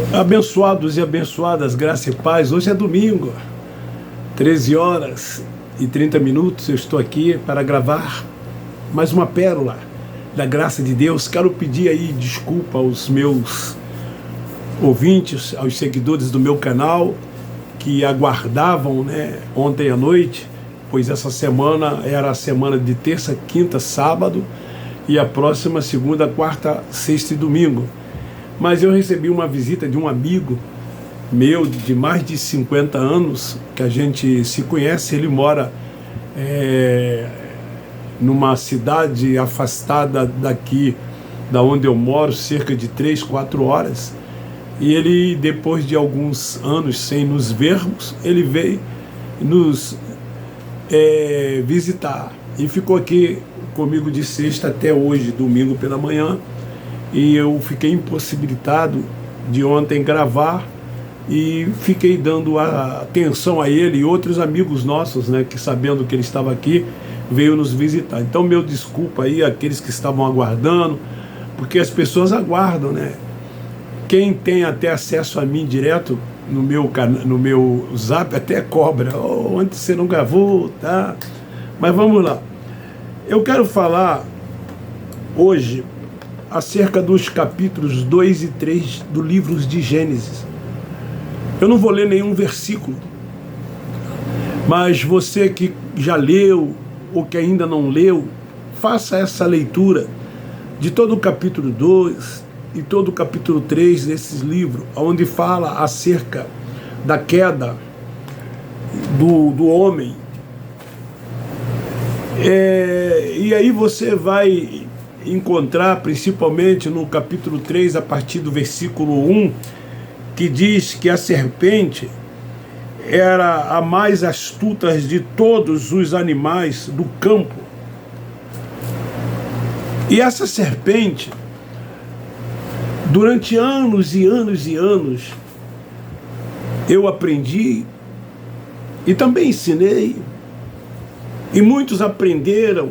Abençoados e abençoadas, graça e paz. Hoje é domingo, 13 horas e 30 minutos. Eu estou aqui para gravar mais uma pérola da graça de Deus. Quero pedir aí desculpa aos meus ouvintes, aos seguidores do meu canal que aguardavam, ontem à noite, pois essa semana era a semana de terça, quinta, sábado e a próxima segunda, quarta, sexta e domingo. Mas eu recebi uma visita de um amigo meu de mais de 50 anos, que a gente se conhece. Ele mora numa cidade afastada daqui, da onde eu moro, cerca de 3, 4 horas. E ele, depois de alguns anos sem nos vermos, ele veio nos visitar. E ficou aqui comigo de sexta até hoje, domingo pela manhã. E eu fiquei impossibilitado de ontem gravar e fiquei dando atenção a ele e outros amigos nossos, que sabendo que ele estava aqui, veio nos visitar. Então, meu desculpa aí àqueles que estavam aguardando, porque as pessoas aguardam, Quem tem até acesso a mim direto no meu zap até cobra. Ontem você não gravou, tá? Mas vamos lá. Eu quero falar hoje acerca dos capítulos 2 e 3 do livro de Gênesis. Eu não vou ler nenhum versículo, mas você que já leu ou que ainda não leu, faça essa leitura de todo o capítulo 2 e todo o capítulo 3 desses livros, onde fala acerca da queda do homem. E aí você vai encontrar, principalmente no capítulo 3, a partir do versículo 1, que diz que a serpente era a mais astuta de todos os animais do campo. E essa serpente, durante anos e anos e anos, eu aprendi e também ensinei, e muitos aprenderam,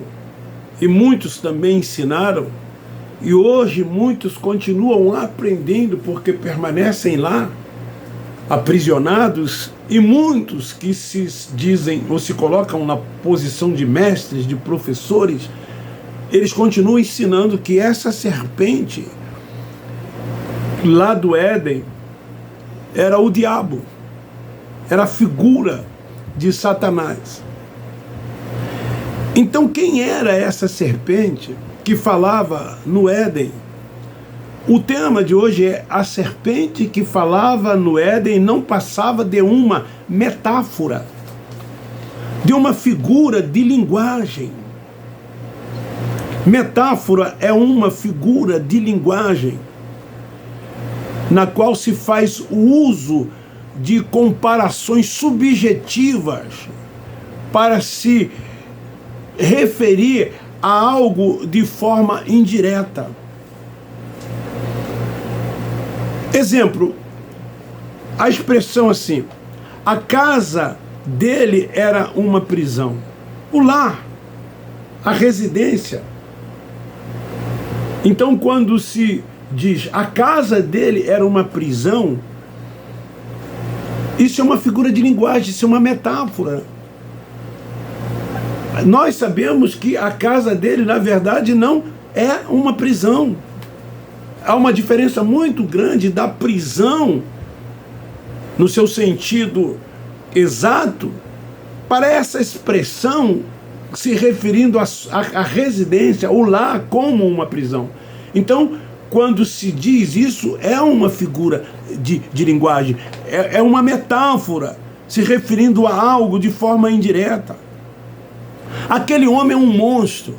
e muitos também ensinaram, e hoje muitos continuam aprendendo porque permanecem lá, aprisionados, e muitos que se dizem ou se colocam na posição de mestres, de professores, eles continuam ensinando que essa serpente lá do Éden era o diabo, era a figura de Satanás. Então, quem era essa serpente que falava no Éden? O tema de hoje é: a serpente que falava no Éden não passava de uma metáfora, de uma figura de linguagem. Metáfora é uma figura de linguagem na qual se faz o uso de comparações subjetivas para se referir a algo de forma indireta. Exemplo, a expressão assim: a casa dele era uma prisão. O lar, a residência. Então, quando se diz a casa dele era uma prisão, isso é uma figura de linguagem, isso é uma metáfora. Nós sabemos que a casa dele, na verdade, não é uma prisão. Há uma diferença muito grande da prisão, no seu sentido exato, para essa expressão se referindo à residência, o lar, como uma prisão. Então, quando se diz isso, é uma figura de linguagem, é uma metáfora, se referindo a algo de forma indireta. Aquele homem é um monstro,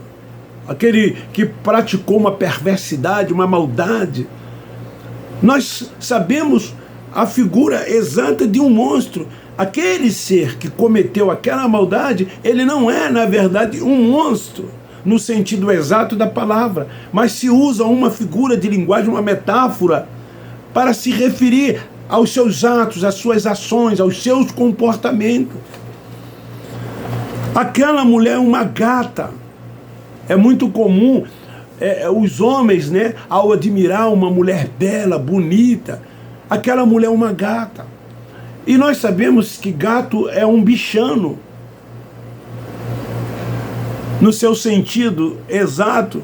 aquele que praticou uma perversidade, uma maldade. Nós sabemos a figura exata de um monstro. Aquele ser que cometeu aquela maldade, ele não é, na verdade, um monstro, no sentido exato da palavra, mas se usa uma figura de linguagem, uma metáfora, para se referir aos seus atos, às suas ações, aos seus comportamentos. Aquela mulher é uma gata. É muito comum os homens, ao admirar uma mulher bela, bonita, aquela mulher é uma gata. E nós sabemos que gato é um bichano, no seu sentido exato,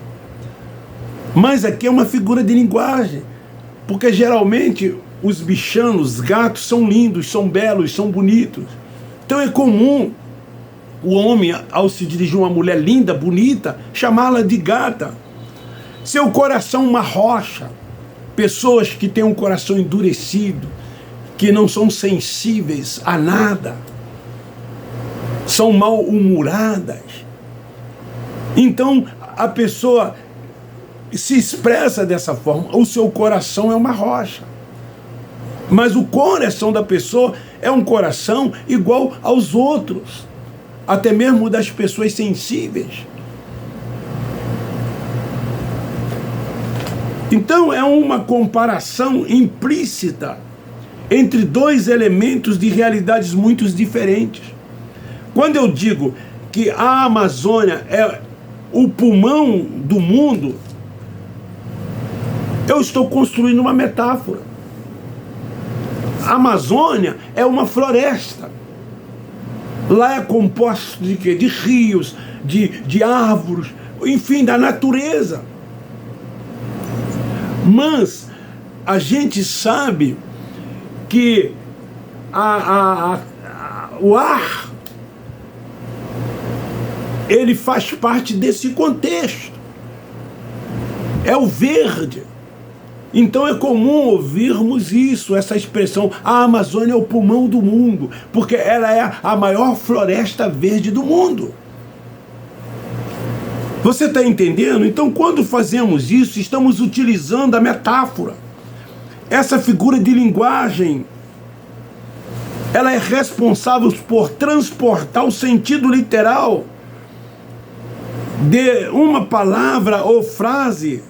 mas aqui é uma figura de linguagem, porque geralmente os bichanos, gatos, são lindos, são belos, são bonitos. Então é comum o homem, ao se dirigir a uma mulher linda, bonita, chamá-la de gata. Seu coração uma rocha. Pessoas que têm um coração endurecido, que não são sensíveis a nada, são mal-humoradas. Então a pessoa se expressa dessa forma. O seu coração é uma rocha. Mas o coração da pessoa é um coração igual aos outros, até mesmo das pessoas sensíveis. Então é uma comparação implícita entre dois elementos de realidades muito diferentes. Quando eu digo que a Amazônia é o pulmão do mundo, eu estou construindo uma metáfora. A Amazônia é uma floresta. Lá é composto de quê? De rios, de árvores, enfim, da natureza. Mas a gente sabe que o ar, ele faz parte desse contexto. É o verde. Então é comum ouvirmos isso, essa expressão, a Amazônia é o pulmão do mundo, porque ela é a maior floresta verde do mundo. Você está entendendo? Então quando fazemos isso, estamos utilizando a metáfora. Essa figura de linguagem, ela é responsável por transportar o sentido literal de uma palavra ou frase,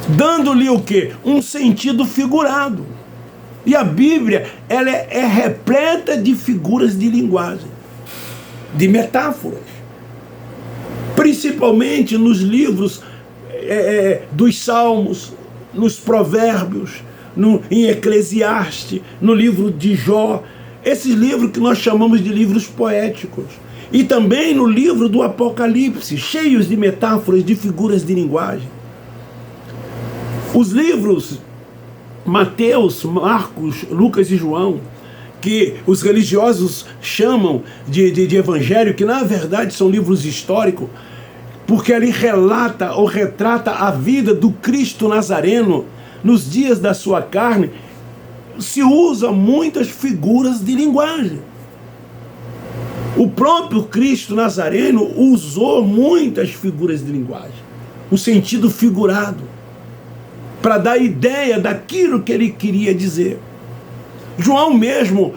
dando-lhe o quê? Um sentido figurado. E a Bíblia, ela é repleta de figuras de linguagem, de metáforas. Principalmente nos livros dos Salmos, nos Provérbios, em Eclesiastes, no livro de Jó. Esses livros que nós chamamos de livros poéticos. E também no livro do Apocalipse, cheios de metáforas, de figuras de linguagem. Os livros Mateus, Marcos, Lucas e João, que os religiosos chamam de evangelho, que na verdade são livros históricos, porque ali relata ou retrata a vida do Cristo Nazareno nos dias da sua carne, se usa muitas figuras de linguagem. O próprio Cristo Nazareno usou muitas figuras de linguagem, o sentido figurado, para dar ideia daquilo que ele queria dizer. João mesmo,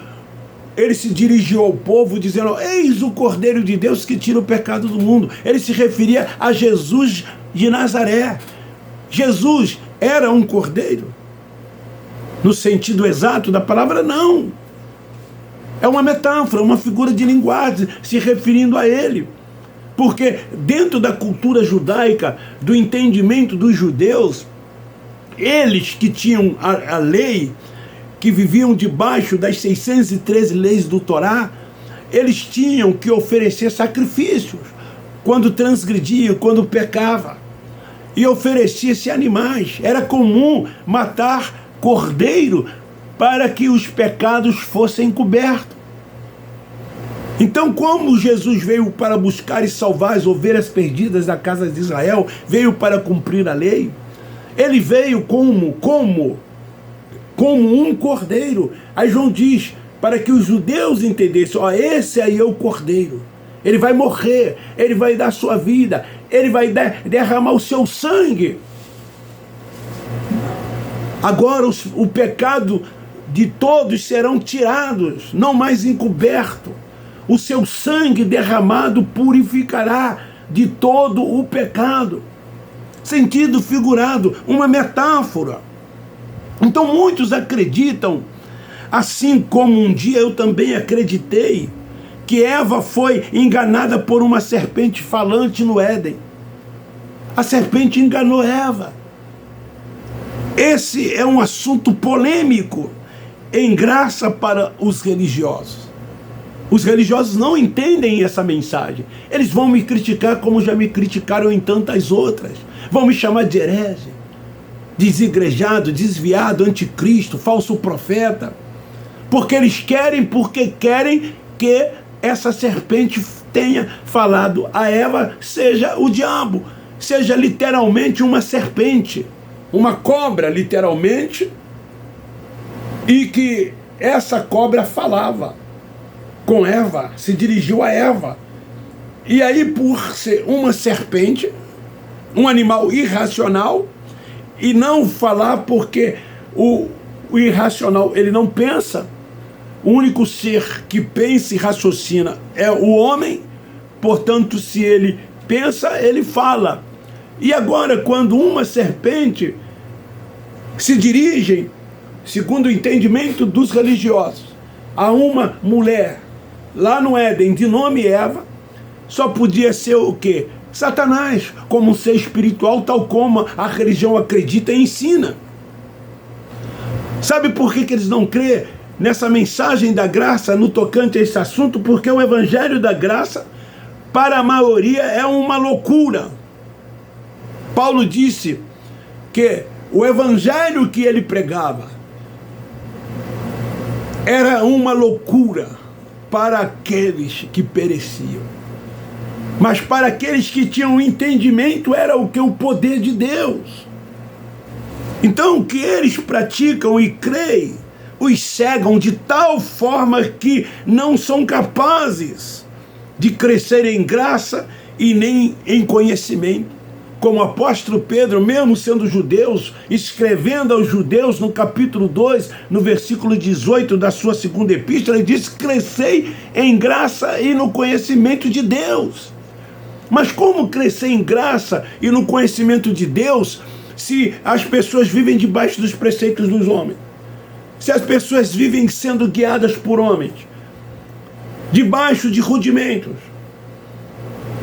ele se dirigiu ao povo dizendo, eis o Cordeiro de Deus que tira o pecado do mundo. Ele se referia a Jesus de Nazaré. Jesus era um cordeiro? No sentido exato da palavra, não. É uma metáfora, uma figura de linguagem se referindo a ele. Porque dentro da cultura judaica, do entendimento dos judeus, eles que tinham a lei, que viviam debaixo das 613 leis do Torá, eles tinham que oferecer sacrifícios quando transgrediam, quando pecavam. E oferecia-se animais. Era comum matar cordeiro para que os pecados fossem cobertos. Então, como Jesus veio para buscar e salvar as ovelhas perdidas da casa de Israel, veio para cumprir a lei, ele veio como um cordeiro. Aí João diz, para que os judeus entendessem, ó, esse aí é o cordeiro. Ele vai morrer, ele vai dar sua vida, ele vai derramar o seu sangue. Agora o pecado de todos serão tirados, não mais encoberto. O seu sangue derramado purificará de todo o pecado. Sentido figurado, uma metáfora. Então muitos acreditam, assim como um dia eu também acreditei, que Eva foi enganada por uma serpente falante no Éden. A serpente enganou Eva. Esse é um assunto polêmico em graça para os religiosos. Os religiosos não entendem essa mensagem. Eles vão me criticar como já me criticaram em tantas outras. Vão me chamar de herege, desigrejado, desviado, anticristo, falso profeta. Porque eles querem que essa serpente tenha falado a Eva seja o diabo, seja literalmente uma serpente, uma cobra literalmente, e que essa cobra falava com Eva, se dirigiu a Eva. E aí, por ser uma serpente, um animal irracional, e não falar porque o irracional, ele não pensa, o único ser que pensa e raciocina é o homem, portanto, se ele pensa, ele fala. E agora, quando uma serpente se dirige, segundo o entendimento dos religiosos, a uma mulher, lá no Éden, de nome Eva, só podia ser o quê? Satanás, como um ser espiritual, tal como a religião acredita e ensina. Sabe por que eles não crêem nessa mensagem da graça no tocante a esse assunto? Porque o evangelho da graça, para a maioria, é uma loucura. Paulo disse que o evangelho que ele pregava era uma loucura para aqueles que pereciam. Mas para aqueles que tinham entendimento era o que? O poder de Deus. Então o que eles praticam e creem os cegam de tal forma que não são capazes de crescer em graça e nem em conhecimento. Como o apóstolo Pedro, mesmo sendo judeus, escrevendo aos judeus no capítulo 2, no versículo 18 da sua segunda epístola, ele diz: crescei em graça e no conhecimento de Deus. Mas como crescer em graça e no conhecimento de Deus se as pessoas vivem debaixo dos preceitos dos homens? Se as pessoas vivem sendo guiadas por homens, debaixo de rudimentos,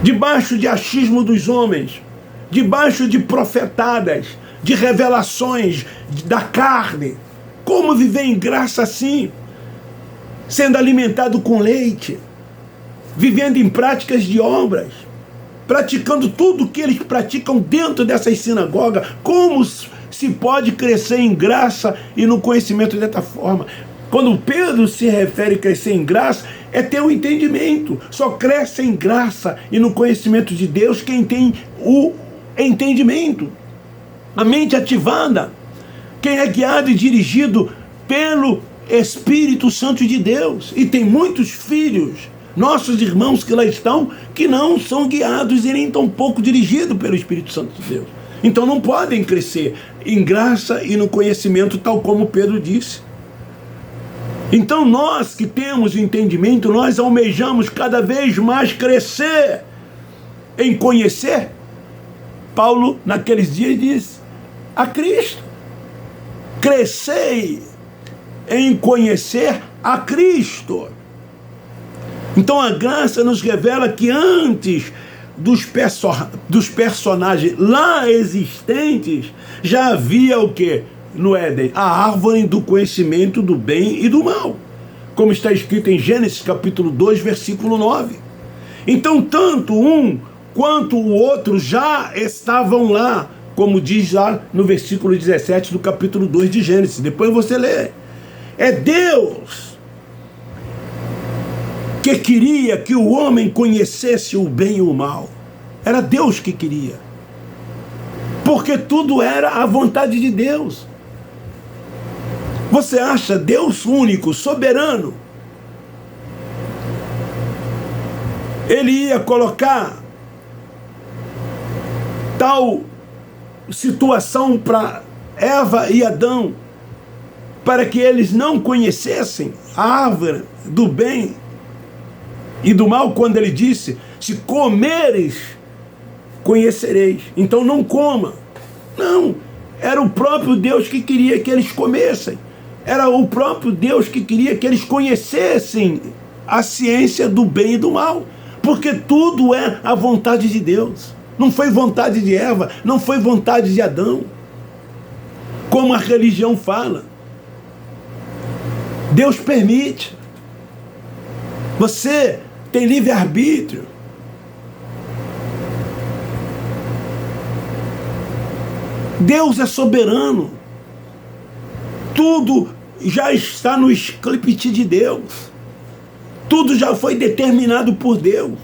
debaixo de achismo dos homens, debaixo de profetadas, de revelações da carne. Como viver em graça assim? Sendo alimentado com leite, vivendo em práticas de obras, praticando tudo que eles praticam dentro dessas sinagogas. Como se pode crescer em graça e no conhecimento dessa forma? Quando Pedro se refere a crescer em graça, é ter o entendimento. Só cresce em graça e no conhecimento de Deus quem tem o entendimento, a mente ativada, quem é guiado e dirigido pelo Espírito Santo de Deus. E tem muitos filhos, nossos irmãos que lá estão, que não são guiados e nem tão pouco dirigidos pelo Espírito Santo de Deus. Então não podem crescer em graça e no conhecimento, tal como Pedro disse. Então nós que temos o entendimento, nós almejamos cada vez mais crescer em conhecer. Paulo, naqueles dias, diz a Cristo. Crescei em conhecer a Cristo. Então a graça nos revela que antes dos personagens lá existentes, já havia o quê? No Éden, a árvore do conhecimento do bem e do mal. Como está escrito em Gênesis capítulo 2, versículo 9. Então tanto um quanto o outro já estavam lá, como diz lá no versículo 17 do capítulo 2 de Gênesis. Depois você lê. É Deus que queria que o homem conhecesse o bem e o mal. Era Deus que queria. Porque tudo era a vontade de Deus. Você acha Deus único, soberano, ele ia colocar tal situação para Eva e Adão, para que eles não conhecessem a árvore do bem e do mal, quando ele disse: se comeres, conhecereis. Então não coma. Não, era o próprio Deus que queria que eles comessem. Era o próprio Deus que queria que eles conhecessem a ciência do bem e do mal. Porque tudo é a vontade de Deus. Não foi vontade de Eva, não foi vontade de Adão. como a religião fala. Deus permite. Você tem livre-arbítrio. Deus é soberano. Tudo já está no script de Deus. Tudo já foi determinado por Deus.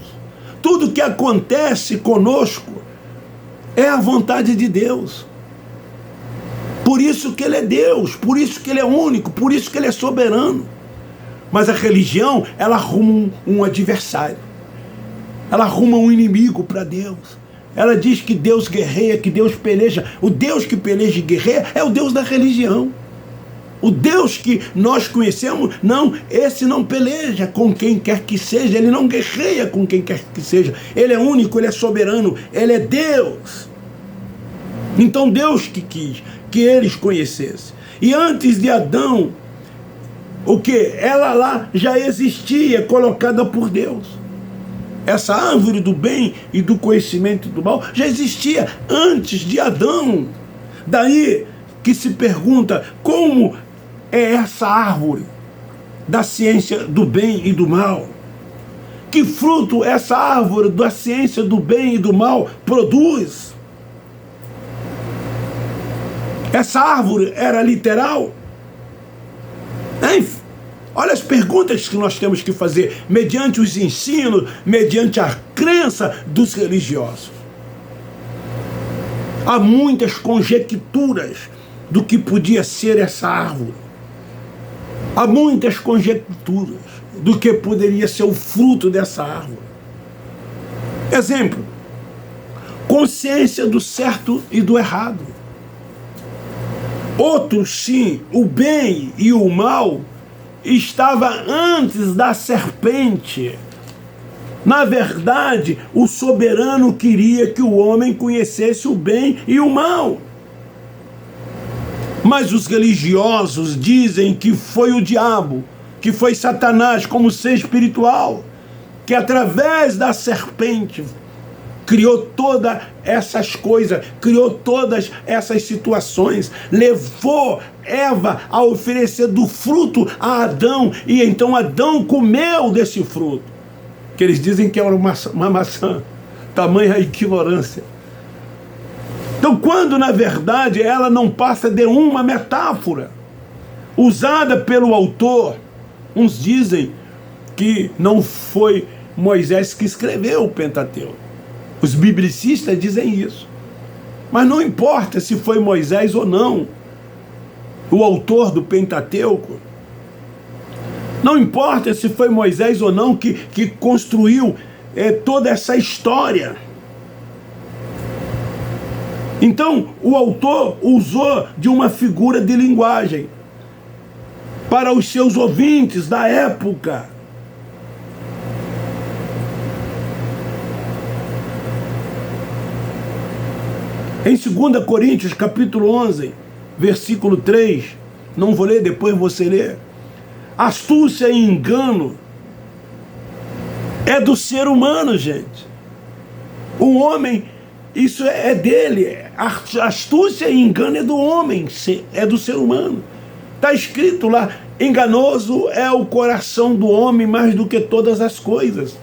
Tudo que acontece conosco é a vontade de Deus. Por isso que Ele é Deus, por isso que Ele é único, por isso que Ele é soberano. Mas a religião, ela arruma um adversário. Ela arruma um inimigo para Deus. Ela diz que Deus guerreia, que Deus peleja. O Deus que peleja e guerreia é o Deus da religião. O Deus que nós conhecemos, não, esse não peleja com quem quer que seja, ele não guerreia com quem quer que seja. Ele é único, ele é soberano, ele é Deus. Então Deus que quis que eles conhecessem. E antes de Adão, o que? Ela lá já existia, colocada por Deus. Essa árvore do bem e do conhecimento do mal já existia antes de Adão. Daí que se pergunta como é essa árvore da ciência do bem e do mal? Que fruto essa árvore da ciência do bem e do mal produz? Essa árvore era literal? Olha as perguntas que nós temos que fazer mediante os ensinos, mediante a crença dos religiosos. Há muitas conjecturas do que podia ser essa árvore. Há muitas conjecturas do que poderia ser o fruto dessa árvore. Exemplo, consciência do certo e do errado. Outros, sim, o bem e o mal estava antes da serpente. Na verdade, o soberano queria que o homem conhecesse o bem e o mal. Mas os religiosos dizem que foi o diabo, que foi Satanás como ser espiritual, que através da serpente criou todas essas coisas, criou todas essas situações, levou Eva a oferecer do fruto a Adão, e então Adão comeu desse fruto, que eles dizem que era uma maçã, tamanha a ignorância. Então, quando na verdade ela não passa de uma metáfora usada pelo autor, uns dizem que não foi Moisés que escreveu o Pentateuco. Os biblicistas dizem isso. Mas não importa se foi Moisés ou não o autor do Pentateuco. Não importa se foi Moisés ou não que construiu toda essa história. Então, o autor usou de uma figura de linguagem para os seus ouvintes da época. Em 2 Coríntios, capítulo 11, versículo 3, não vou ler, depois você lê. Astúcia e engano é do ser humano, gente. O homem, isso é dele. Astúcia e engano é do homem, é do ser humano. Está escrito lá, enganoso é o coração do homem mais do que todas as coisas.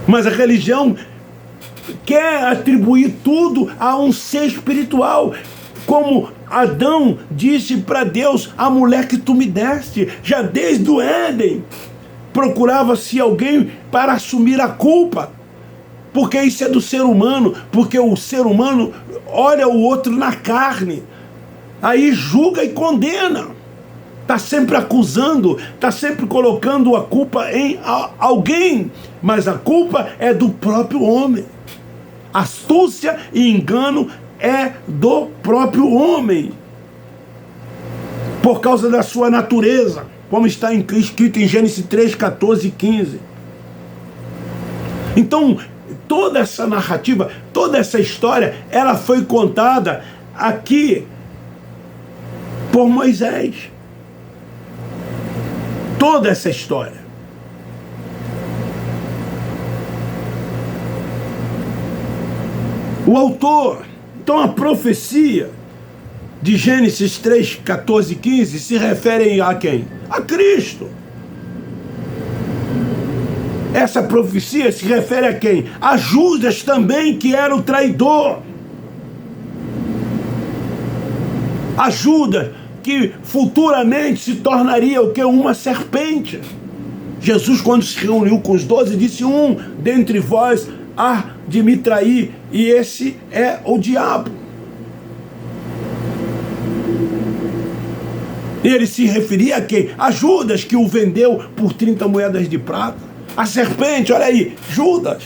Mas a religião quer atribuir tudo a um ser espiritual, como Adão disse para Deus, a mulher que tu me deste, já desde o Éden, procurava-se alguém para assumir a culpa, porque isso é do ser humano, porque o ser humano olha o outro na carne, aí julga e condena, está sempre acusando, está sempre colocando a culpa em alguém, mas a culpa é do próprio homem. Astúcia e engano é do próprio homem, por causa da sua natureza, como está escrito em Gênesis 3, 14 e 15. Então, toda essa narrativa, toda essa história, ela foi contada aqui por Moisés. Toda essa história. O autor, então a profecia de Gênesis 3, 14 e 15 se referem a quem? A Cristo. Essa profecia se refere a quem? A Judas também, que era o traidor. A Judas, que futuramente se tornaria o que? Uma serpente. Jesus, quando se reuniu com os 12, disse: um dentre vós há de me trair, e esse é o diabo. E ele se referia a quem? A Judas, que o vendeu por 30 moedas de prata. A serpente, olha aí, Judas.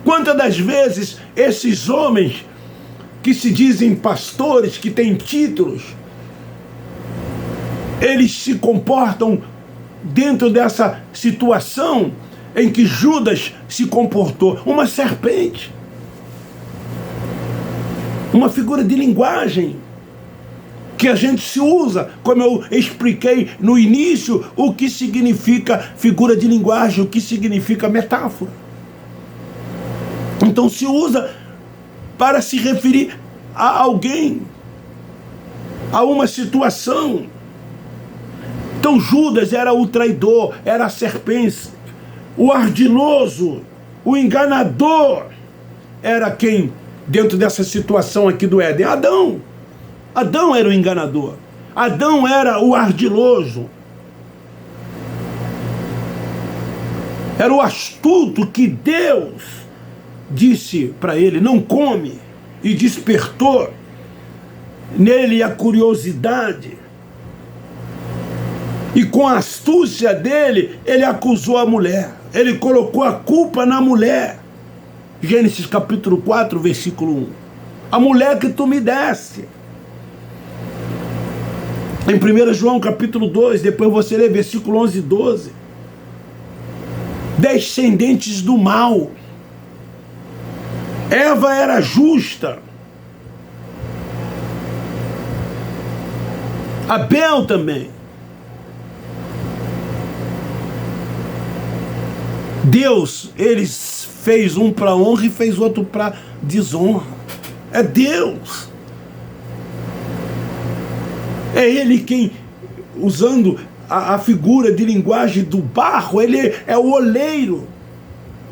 Quantas das vezes esses homens que se dizem pastores, que têm títulos, eles se comportam dentro dessa situação em que Judas se comportou? Uma serpente. Uma figura de linguagem que a gente se usa, como eu expliquei no início, o que significa figura de linguagem, o que significa metáfora. Então se usa para se referir a alguém, a uma situação. Então Judas era o traidor, era a serpente, o ardiloso, o enganador. Era quem dentro dessa situação aqui do Éden? Adão. Adão era o enganador. Adão era o ardiloso. Era o astuto que Deus disse para ele: não come, e despertou nele a curiosidade. E com a astúcia dele, ele acusou a mulher. Ele colocou a culpa na mulher. Gênesis capítulo 4, versículo 1. A mulher que tu me deste. Em 1 João capítulo 2, depois você lê versículo 11 e 12. Descendentes do mal. Eva era justa. Abel também. Deus, ele fez um para honra e fez outro para desonra. É Deus. É ele quem, usando a figura de linguagem do barro, ele é o oleiro.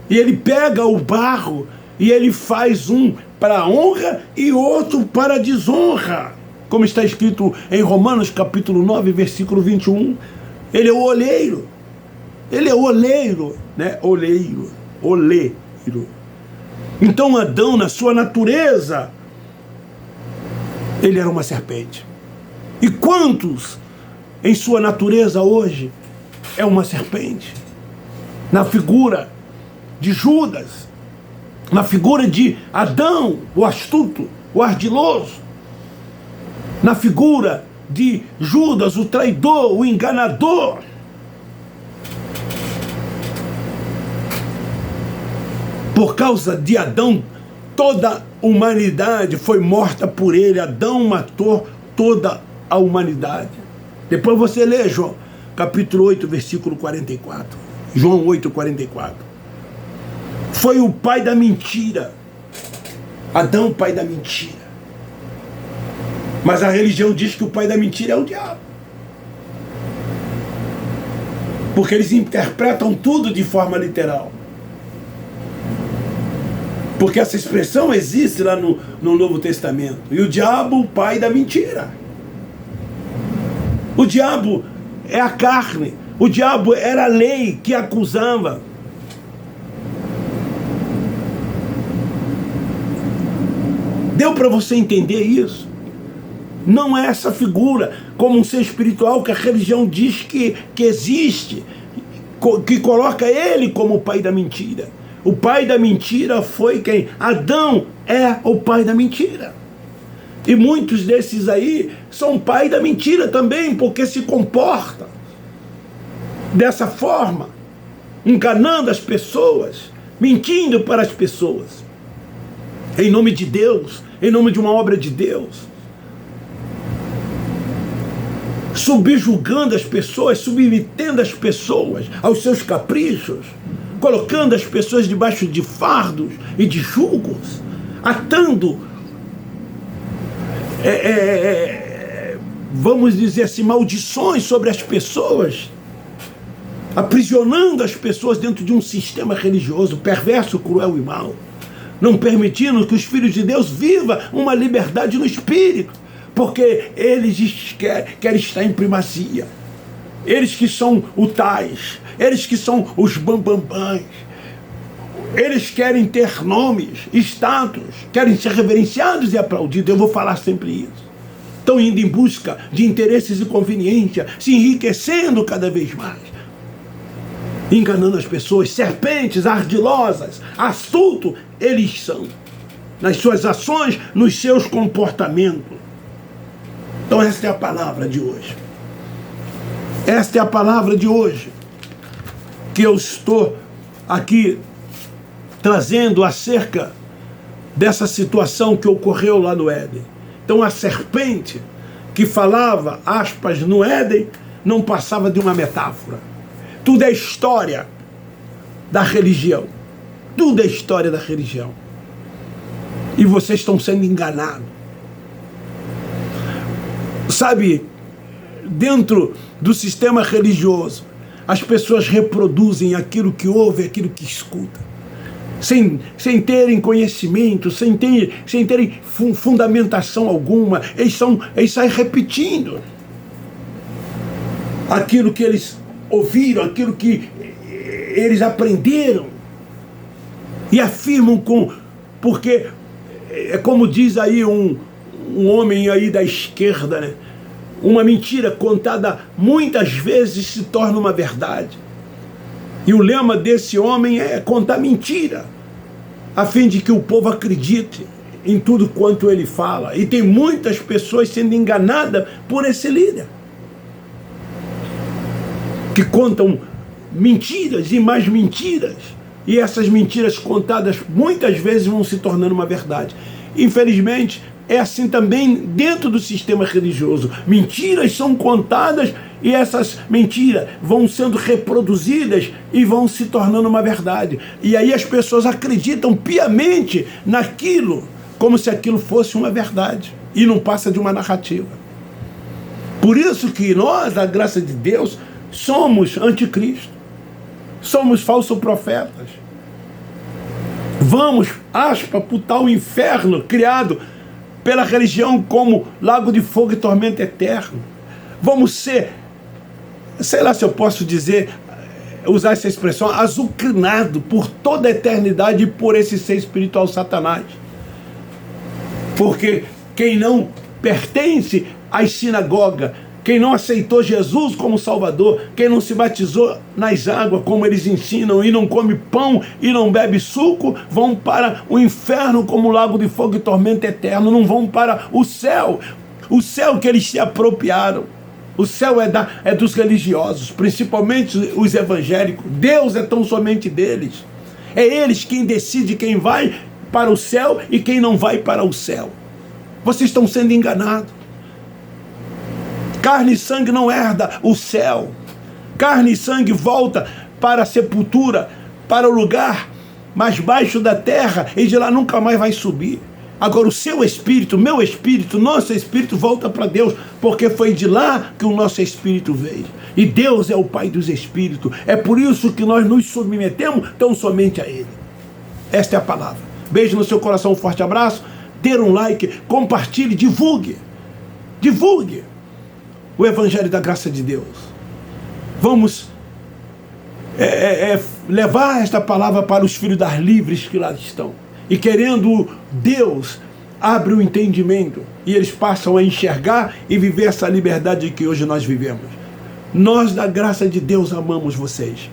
E ele pega o barro e ele faz um para honra e outro para desonra. Como está escrito em Romanos capítulo 9, versículo 21. Ele é o oleiro. Ele é o oleiro, né? Oleiro. Então Adão, na sua natureza, ele era uma serpente. E quantos, em sua natureza hoje, é uma serpente? Na figura de Judas, na figura de Adão, o astuto, o ardiloso, na figura de Judas, o traidor, o enganador. Por causa de Adão, toda a humanidade foi morta por ele. Adão matou toda a humanidade. Depois você lê João, capítulo 8, versículo 44. João 8, 44. Foi o pai da mentira. Adão, pai da mentira. Mas a religião diz que o pai da mentira é o diabo. Porque eles interpretam tudo de forma literal. Porque essa expressão existe lá no Novo Testamento. E o diabo, o pai da mentira. O diabo é a carne. O diabo era a lei que acusava. Deu para você entender isso? Não é essa figura como um ser espiritual que a religião diz que existe, que coloca ele como o pai da mentira. O pai da mentira foi quem? Adão é o pai da mentira. E muitos desses aí são pai da mentira também, porque se comportam dessa forma, enganando as pessoas, mentindo para as pessoas, em nome de Deus, em nome de uma obra de Deus, subjugando as pessoas, submetendo as pessoas aos seus caprichos, colocando as pessoas debaixo de fardos e de julgos, atando vamos dizer assim, maldições sobre as pessoas, aprisionando as pessoas dentro de um sistema religioso perverso, cruel e mau, não permitindo que os filhos de Deus vivam uma liberdade no espírito, porque eles querem estar em primazia. Eles que são os tais, eles que são os bambambãs, eles querem ter nomes, status, querem ser reverenciados e aplaudidos. Eu vou falar sempre isso. Estão indo em busca de interesses e conveniência, se enriquecendo cada vez mais, enganando as pessoas. Serpentes ardilosas, astutos, eles são, nas suas ações, nos seus comportamentos. Então esta é a palavra de hoje. Esta é a palavra de hoje que eu estou aqui trazendo acerca dessa situação que ocorreu lá no Éden. Então a serpente que falava, aspas, no Éden, não passava de uma metáfora. Tudo é história da religião. Tudo é história da religião. E vocês estão sendo enganados. Sabe, dentro do sistema religioso, as pessoas reproduzem aquilo que ouvem, aquilo que escutam, sem terem conhecimento, sem terem fundamentação alguma. Eles saem repetindo aquilo que eles ouviram, aquilo que eles aprenderam, e afirmam porque é como diz aí um homem aí da esquerda, né? Uma mentira contada muitas vezes se torna uma verdade. E o lema desse homem é contar mentira, a fim de que o povo acredite em tudo quanto ele fala. E tem muitas pessoas sendo enganadas por esse líder, que contam mentiras e mais mentiras. E essas mentiras contadas muitas vezes vão se tornando uma verdade. Infelizmente, é assim também dentro do sistema religioso. Mentiras são contadas e essas mentiras vão sendo reproduzidas e vão se tornando uma verdade. E aí as pessoas acreditam piamente naquilo, como se aquilo fosse uma verdade, e não passa de uma narrativa. Por isso que nós, a graça de Deus, somos anticristo, somos falsos profetas. Vamos, aspa, para o tal inferno criado pela religião como lago de fogo e tormento eterno. Vamos ser, sei lá se eu posso dizer, usar essa expressão, azucrinado por toda a eternidade por esse ser espiritual Satanás. Porque quem não pertence às sinagogas, quem não aceitou Jesus como Salvador, quem não se batizou nas águas como eles ensinam, e não come pão e não bebe suco, vão para o inferno como lago de fogo e tormento eterno, não vão para o céu que eles se apropriaram. O céu é dos religiosos, principalmente os evangélicos. Deus é tão somente deles. É eles quem decide quem vai para o céu e quem não vai para o céu. Vocês estão sendo enganados. Carne e sangue não herda o céu. Carne e sangue volta para a sepultura, para o lugar mais baixo da terra, e de lá nunca mais vai subir. Agora o seu espírito, meu espírito, nosso espírito volta para Deus, porque foi de lá que o nosso espírito veio. E Deus é o Pai dos espíritos. É por isso que nós nos submetemos tão somente a Ele. Esta é a palavra. Beijo no seu coração, um forte abraço. Dê um like, compartilhe, divulgue. Divulgue o Evangelho da graça de Deus. Vamos levar esta palavra para os filhos das livres que lá estão. E querendo Deus, abre o entendimento e eles passam a enxergar e viver essa liberdade que hoje nós vivemos. Nós, da graça de Deus, amamos vocês.